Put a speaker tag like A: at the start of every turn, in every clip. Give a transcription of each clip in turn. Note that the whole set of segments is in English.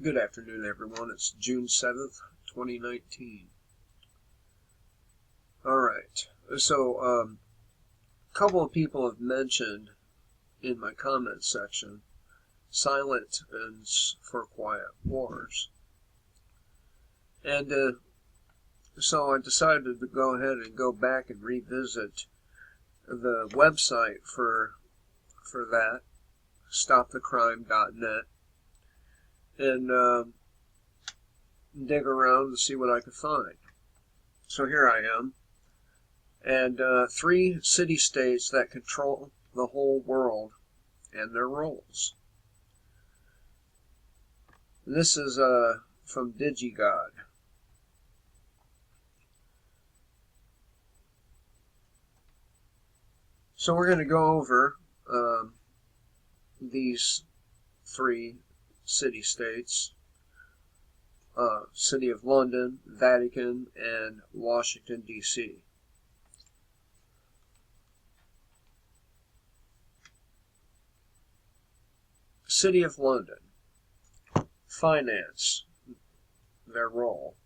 A: Good afternoon, everyone. It's June 7th, 2019. Alright, so a couple of people have mentioned in my comment section silent ends for quiet wars. And so I decided to go ahead and go back and revisit the website for that, stopthecrime.net, and dig around and see what I could find. So here I am. And 3 city-states that control the whole world and their roles. This is from DigiGod. So we're going to go over these 3 city-states. City of London, Vatican, and Washington, D.C. City of London. Finance, their role.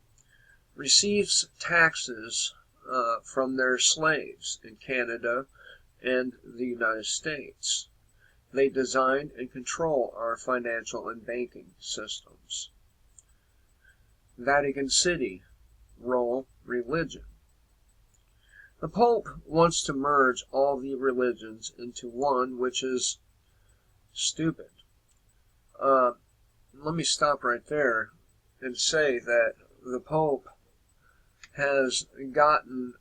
A: Receives taxes from their slaves in Canada and the United States. They design and control our financial and banking systems. Vatican City, role, religion. The Pope wants to merge all the religions into one, which is stupid. Let me stop right there and say that the Pope has gotten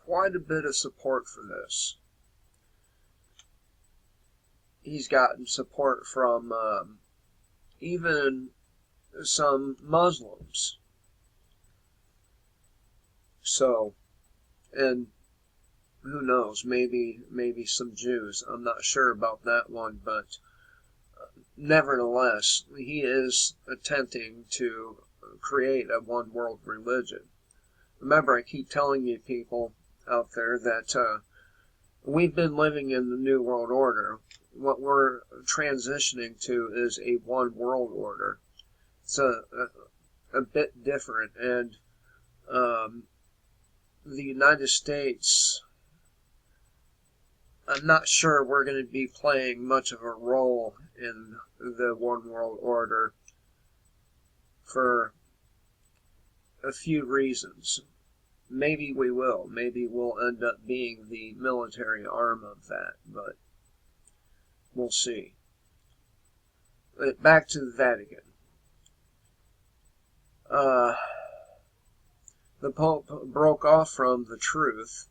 A: quite a bit of support for this. He's gotten support from even some Muslims. So, and who knows, maybe some Jews. I'm not sure about that one, but nevertheless, he is attempting to create a one world religion. Remember, I keep telling you people out there that we've been living in the New World Order. What we're transitioning to is a one world order. It's a bit different, and the United States, I'm not sure we're going to be playing much of a role in the one world order for a few reasons. Maybe we will. Maybe we'll end up being the military arm of that, but we'll see. But back to the Vatican. The Pope broke off from the truth,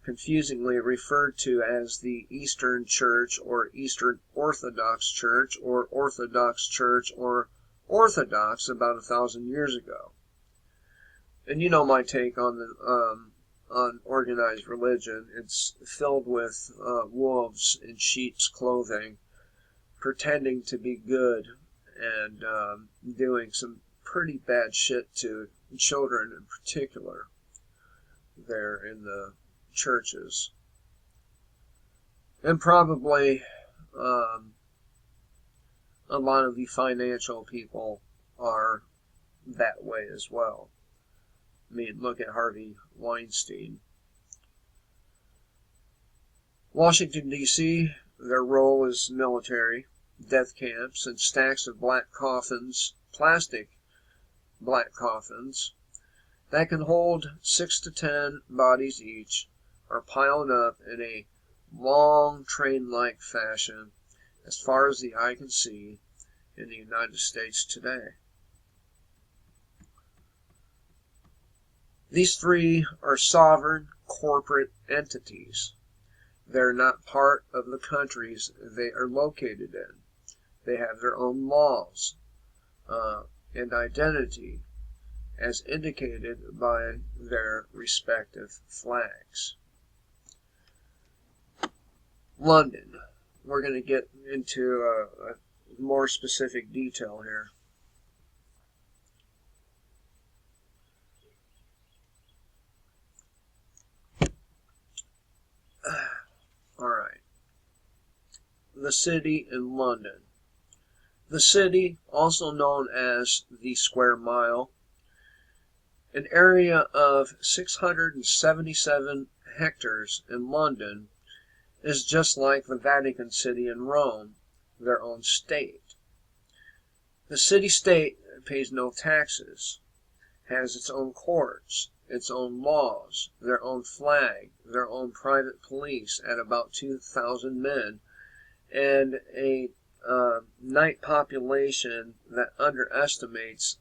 A: confusingly referred to as the Eastern Church or Eastern Orthodox Church or Orthodox Church or Orthodox about 1,000 years ago. And you know my take on on organized religion. It's filled with wolves in sheep's clothing, pretending to be good and doing some pretty bad shit to children in particular there in the churches. And probably a lot of the financial people are that way as well. I mean, look at Harvey Weinstein. Washington, D.C., their role is military, death camps, and stacks of black coffins, plastic black coffins, that can hold 6 to 10 bodies each, are piled up in a long train-like fashion as far as the eye can see in the United States today. These 3 are sovereign corporate entities. They're not part of the countries they are located in. They have their own laws and identity, as indicated by their respective flags. London. We're going to get into a more specific detail here. All right. The city in London. The city, also known as the Square Mile, an area of 677 hectares in London, is just like the Vatican City in Rome, their own state. The city-state pays no taxes, has its own courts, its own laws, their own flag, their own private police at about 2,000 men, and a night population that underestimates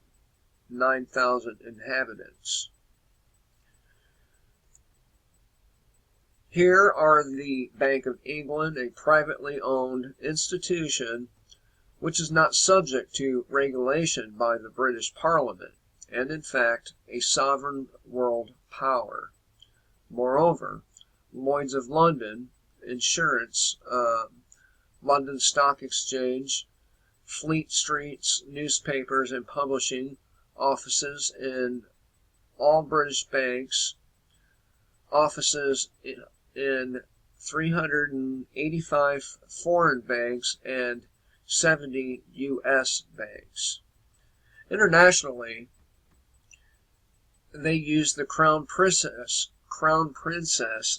A: 9,000 inhabitants. Here are the Bank of England, a privately owned institution which is not subject to regulation by the British Parliament, and in fact a sovereign world power. Moreover, Lloyd's of London, Insurance, London Stock Exchange, Fleet Street's newspapers and publishing offices in all British banks, offices in 385 foreign banks, and 70 U.S. banks. Internationally, they use the Crown Princess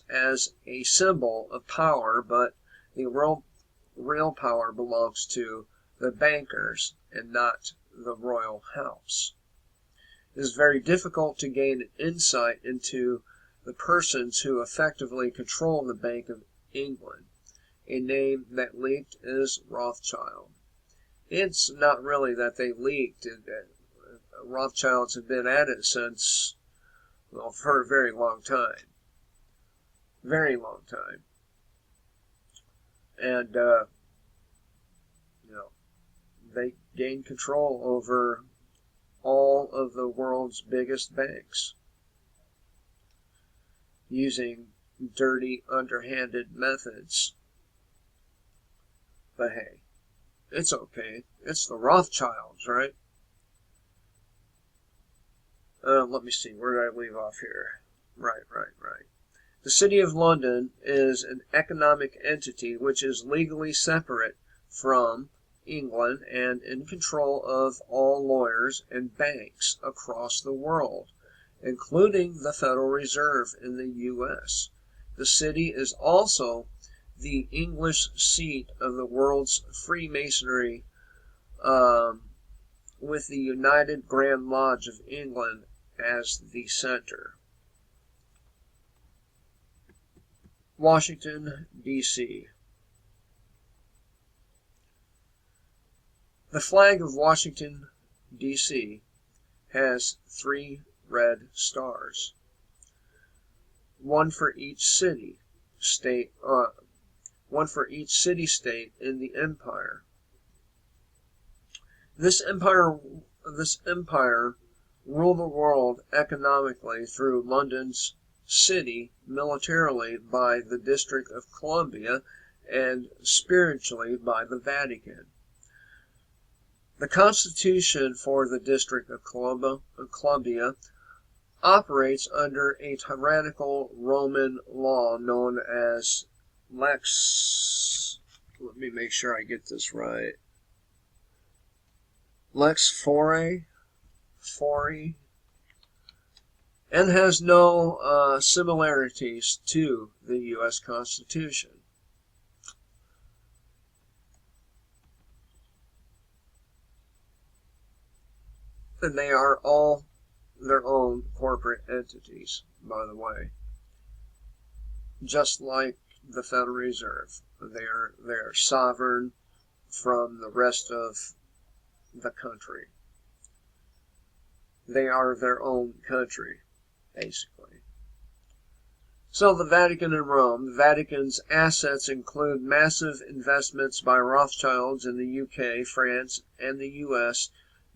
A: as a symbol of power, but the real power belongs to the bankers and not the royal house. It is very difficult to gain an insight into the persons who effectively control the Bank of England. A name that leaked is Rothschild. It's not really that they leaked. Rothschilds have been at it since, well, for a very long time. Very long time. And, they gained control over all of the world's biggest banks using dirty, underhanded methods. But hey, it's okay. It's the Rothschilds, right? Let me see. Where did I leave off here? Right. The City of London is an economic entity which is legally separate from England and in control of all lawyers and banks across the world, including the Federal Reserve in the U.S. The city is also the English seat of the world's Freemasonry, with the United Grand Lodge of England as the center. Washington, D.C. The flag of Washington, D.C. has 3 red stars, one for each city-state in the empire. This empire ruled the world economically through London's city, militarily by the District of Columbia, and spiritually by the Vatican. The Constitution for the District of Columbia operates under a tyrannical Roman law known as Lex. Let me make sure I get this right. Lex Fori, and has no similarities to the U.S. Constitution. And they are all their own corporate entities, by the way. Just like the Federal Reserve. They are sovereign from the rest of the country. They are their own country, basically. So the Vatican and Rome. The Vatican's assets include massive investments by Rothschilds in the UK, France, and the US,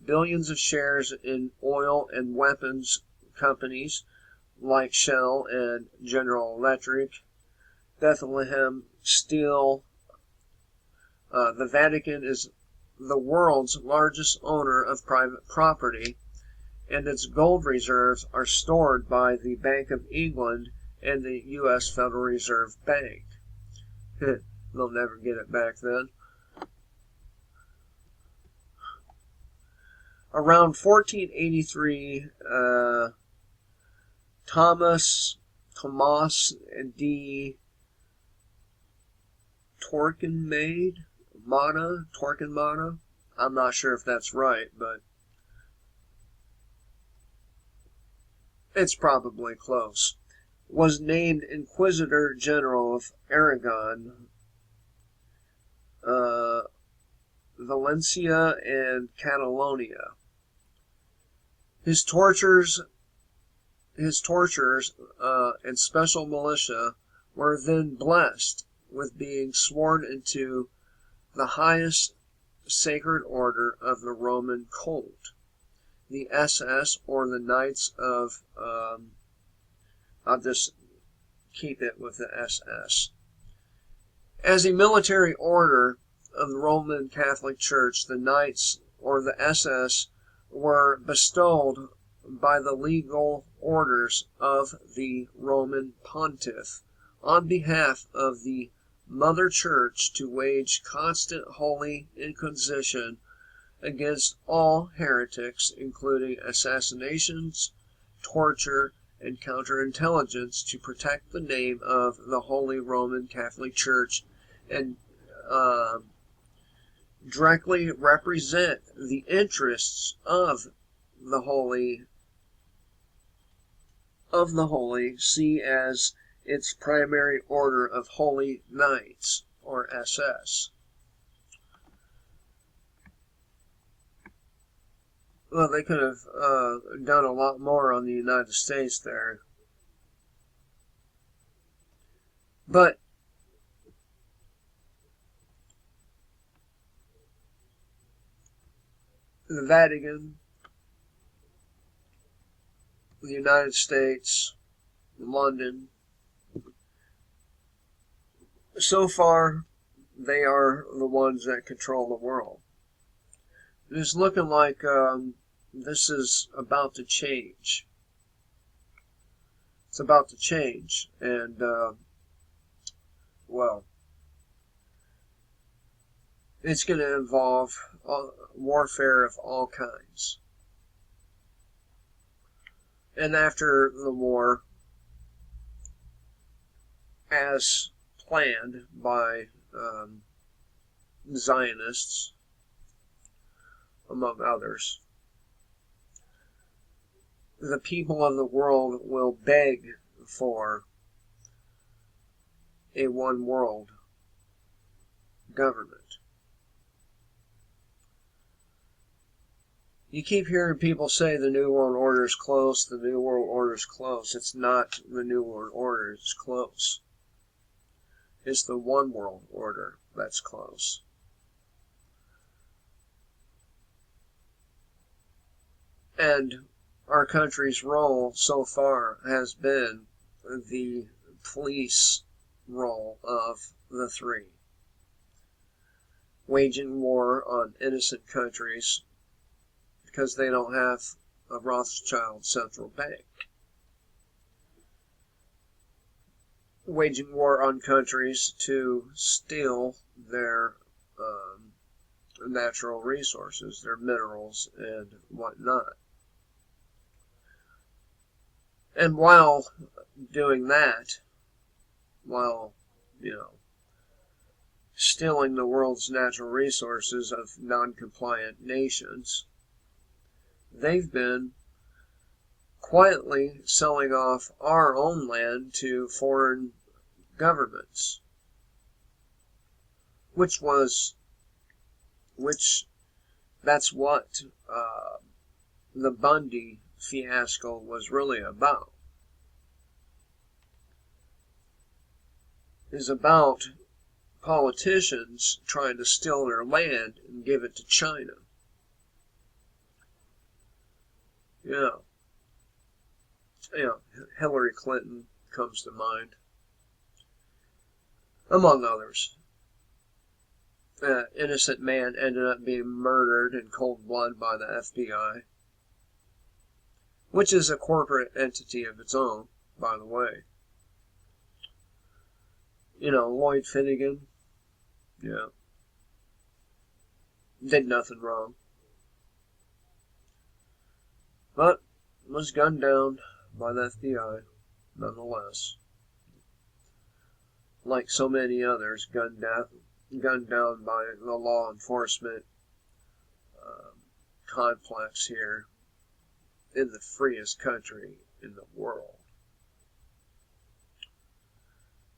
A: billions of shares in oil and weapons companies like Shell and General Electric, Bethlehem Steel. The Vatican is the world's largest owner of private property, and its gold reserves are stored by the Bank of England and the U.S. Federal Reserve Bank. They'll never get it back then. Around 1483, Thomas D. Torquemada. I'm not sure if that's right, but it's probably close. Was named Inquisitor General of Aragon, Valencia, and Catalonia. His tortures and special militia were then blessed with being sworn into the highest sacred order of the Roman cult, the SS, or the Knights of, I'll just keep it with the SS. As a military order of the Roman Catholic Church, the Knights, or the SS, were bestowed by the legal orders of the Roman Pontiff on behalf of the Mother Church to wage constant holy inquisition against all heretics, including assassinations, torture, and counterintelligence, to protect the name of the Holy Roman Catholic Church and directly represent the interests of the Holy See as its primary order of Holy Knights, or SS. Well, they could have done a lot more on the United States there. But the Vatican, the United States, London, so far they are the ones that control the world. It is looking like this is about to change. It's about to change, and well, it's going to involve warfare of all kinds. And after the war, as planned by Zionists, among others, the people of the world will beg for a one world government. You keep hearing people say the New World Order is close, the New World Order is close. It's not the New World Order, it's close. It's the One World Order that's close. And our country's role so far has been the police role of the three, waging war on innocent countries because they don't have a Rothschild central bank, waging war on countries to steal their natural resources, their minerals and whatnot. And while doing that, while, stealing the world's natural resources of non-compliant nations, they've been quietly selling off our own land to foreign governments, which that's what the Bundy fiasco was really about. Is about politicians trying to steal their land and give it to China. Hillary Clinton comes to mind, among others. An innocent man ended up being murdered in cold blood by the FBI, which is a corporate entity of its own, by the way. Lloyd Finnegan, did nothing wrong. but was gunned down by the FBI nonetheless. Like so many others, gunned down by the law enforcement complex here in the freest country in the world.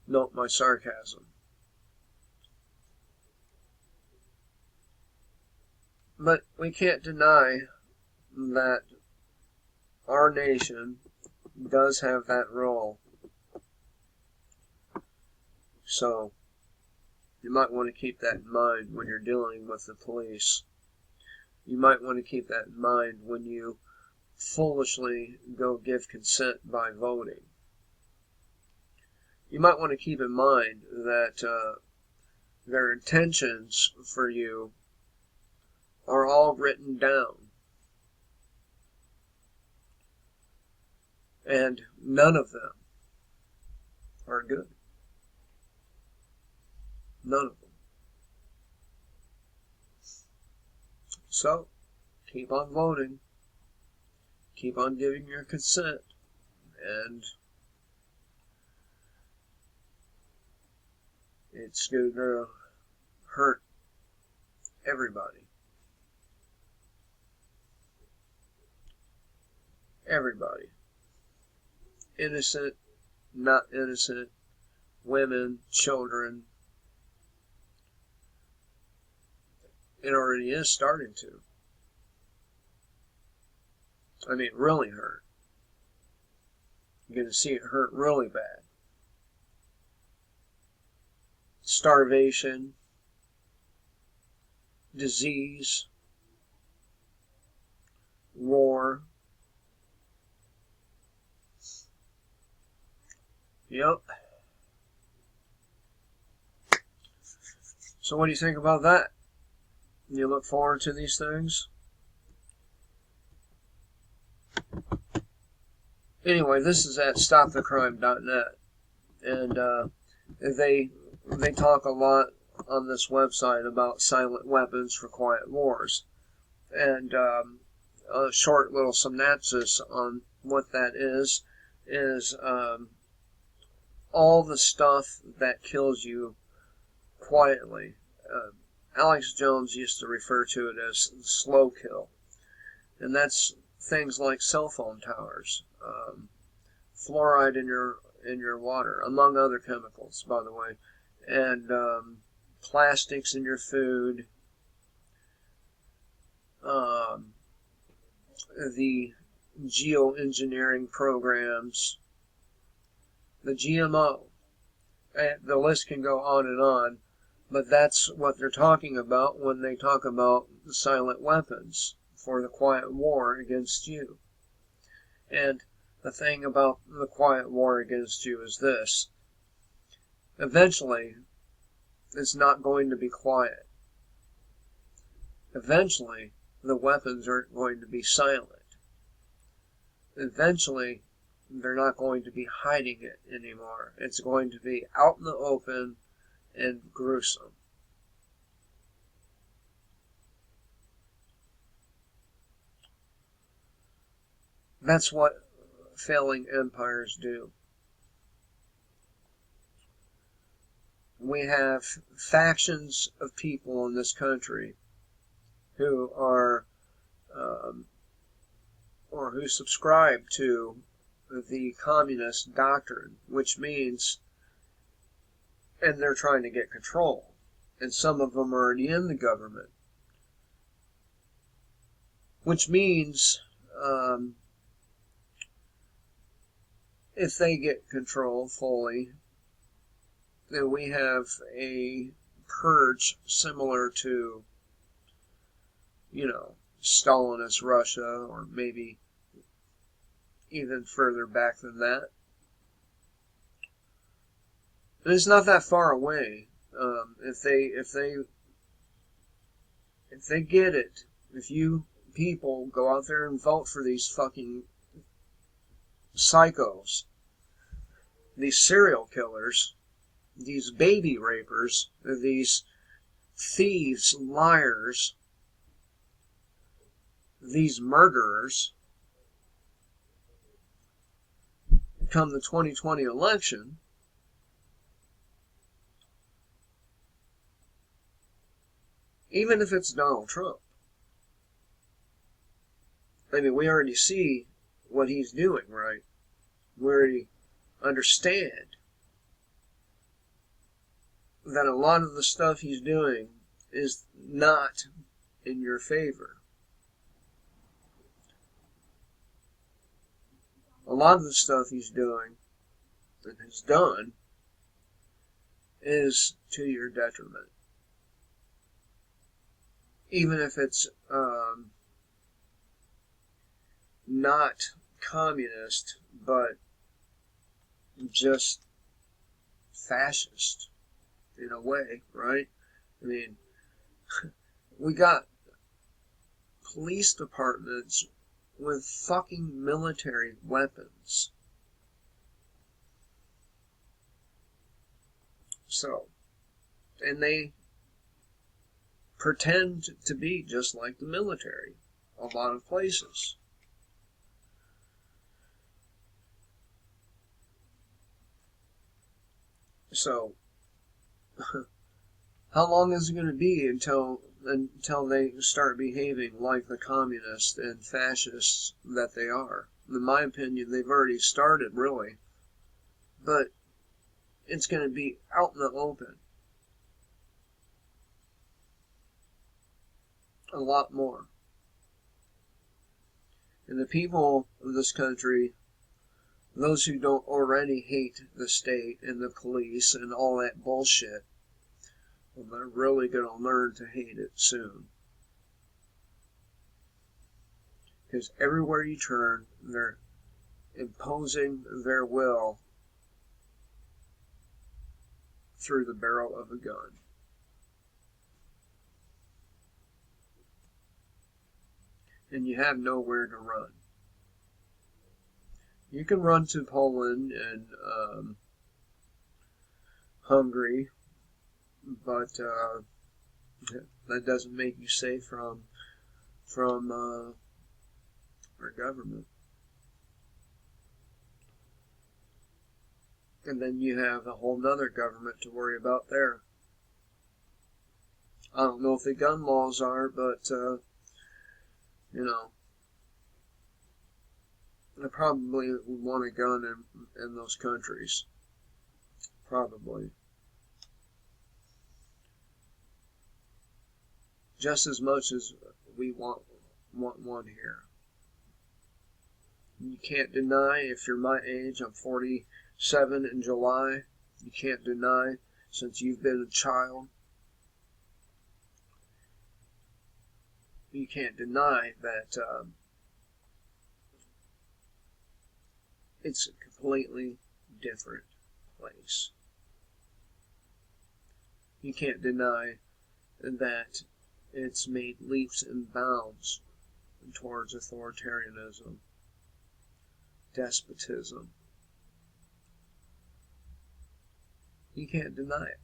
A: Note my sarcasm. But we can't deny that our nation does have that role. So, you might want to keep that in mind when you're dealing with the police. You might want to keep that in mind when you foolishly go give consent by voting. You might want to keep in mind that their intentions for you are all written down. And none of them are good. None of them. So, keep on voting. Keep on giving your consent. And it's going to hurt everybody. Everybody. Innocent, not innocent, women, children. It already is starting to. I mean, really hurt. You're going to see it hurt really bad. Starvation, disease, war. Yep. So what do you think about that? You look forward to these things? Anyway, this is at stopthecrime.net, and they talk a lot on this website about silent weapons for quiet wars, and a short little synopsis on what that is all the stuff that kills you quietly. Alex Jones used to refer to it as slow kill, and that's things like cell phone towers, fluoride in your water, among other chemicals, by the way, and plastics in your food, the geoengineering programs, the GMO. The list can go on, but that's what they're talking about when they talk about the silent weapons for the quiet war against you. And the thing about the quiet war against you is this. Eventually, it's not going to be quiet. Eventually, the weapons aren't going to be silent. Eventually, they're not going to be hiding it anymore. It's going to be out in the open and gruesome. That's what failing empires do. We have factions of people in this country who are, or who subscribe to the communist doctrine, which means, and they're trying to get control, and some of them are already in the government, which means if they get control fully, then we have a purge similar to, Stalinist Russia, or maybe even further back than that. And it's not that far away. If they get it, if you people go out there and vote for these fucking psychos, these serial killers, these baby rapers, these thieves, liars, these murderers, come the 2020 election, even if it's Donald Trump. I mean, we already see what he's doing, right? We already understand that a lot of the stuff he's doing is not in your favor. A lot of the stuff he's doing and has done is to your detriment. Even if it's not communist, but just fascist in a way, right? I mean, we got police departments with fucking military weapons. So, and they pretend to be just like the military a lot of places. So, how long is it going to be until they start behaving like the communists and fascists that they are? In my opinion, they've already started, really. But it's going to be out in the open. A lot more. And the people of this country, those who don't already hate the state and the police and all that bullshit, well, they're really going to learn to hate it soon. Because everywhere you turn, they're imposing their will through the barrel of a gun. And you have nowhere to run. You can run to Poland and Hungary, but that doesn't make you safe from our government. And then you have a whole nother government to worry about there. I don't know if the gun laws are, but I probably would want a gun in those countries. Probably. Just as much as we want one here. You can't deny, if you're my age, I'm 47 in July, you can't deny, since you've been a child, you can't deny that it's a completely different place. You can't deny that it's made leaps and bounds towards authoritarianism, despotism. You can't deny it.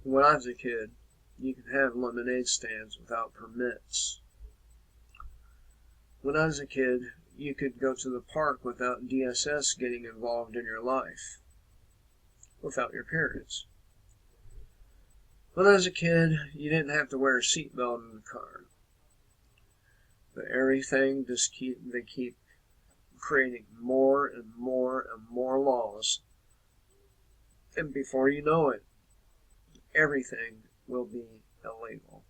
A: When I was a kid, you could have lemonade stands without permits. When I was a kid, you could go to the park without DSS getting involved in your life, without your parents. When I was a kid, you didn't have to wear a seatbelt in the car. But everything they keep creating more and more and more laws. And before you know it, everything will be illegal.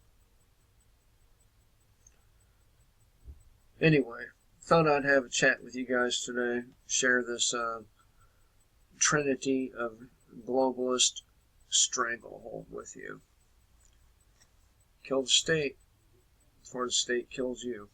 A: Anyway, thought I'd have a chat with you guys today, share this Trinity of globalist stranglehold with you. Kill the state before the state kills you.